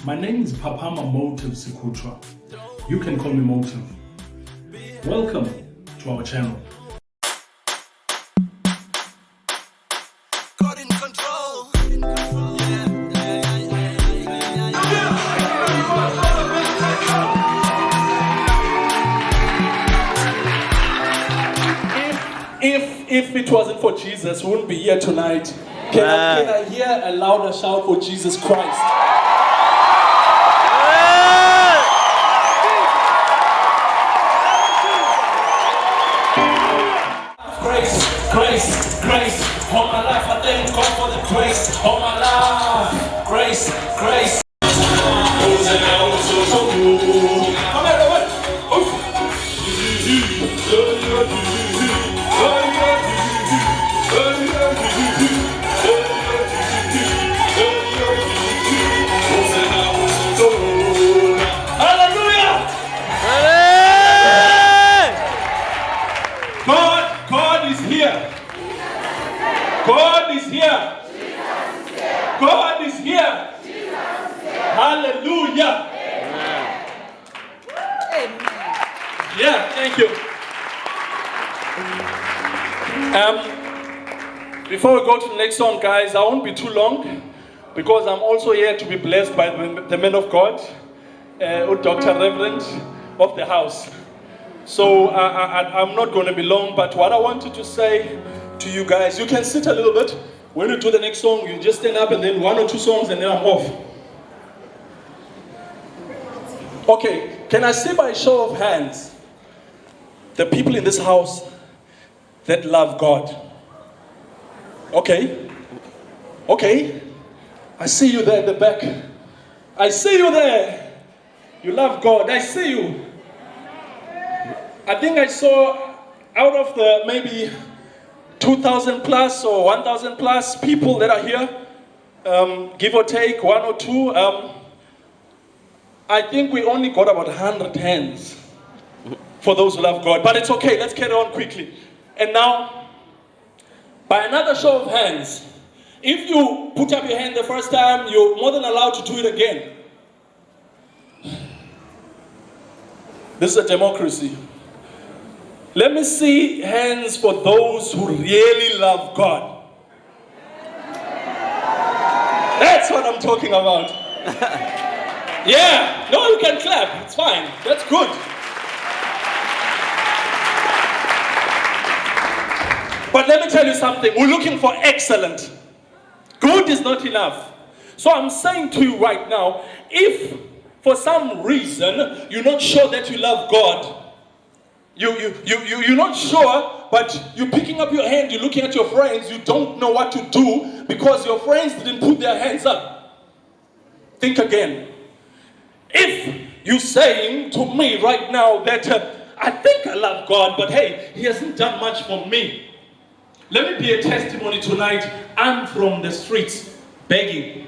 My name is Phaphama Motive Sikutra. You can call me Motive. Welcome to our channel. God in control. If it wasn't for Jesus, we wouldn't be here tonight. Can I hear a louder shout for Jesus Christ? Grace. All my life I thank God for the grace. All my life, grace. Come here, Hallelujah! God is here. God is here. God is here. Hallelujah. Yeah, thank you. Before we go to the next song, guys, I won't be too long because I'm also here to be blessed by the man of God, Dr. Reverend of the house. So I'm not going to be long, but what I wanted to say to you guys, you can sit a little bit. When you do the next song, you just stand up and then one or two songs and then I'm off. Okay, can I see by a show of hands the people in this house that love God? Okay, I see you there at the back. I see you there. You love God. I see you. I think I saw out of the maybe 2,000 plus or 1,000 plus people that are here, give or take one or two, I think we only got about 100 hands for those who love God. But it's okay, let's carry on quickly. And now, by another show of hands, if you put up your hand the first time, you're more than allowed to do it again. This is a democracy. Let me see hands for those who really love God. That's what I'm talking about. Yeah, no, you can clap. It's fine. That's good. But let me tell you something. We're looking for excellent. Good is not enough. So I'm saying to you right now, if for some reason you're not sure that you love God, you're not sure, but you're picking up your hand, you're looking at your friends, you don't know what to do because your friends didn't put their hands up. Think again. If you're saying to me right now that I think I love God, but hey, He hasn't done much for me. Let me be a testimony tonight. I'm from the streets begging.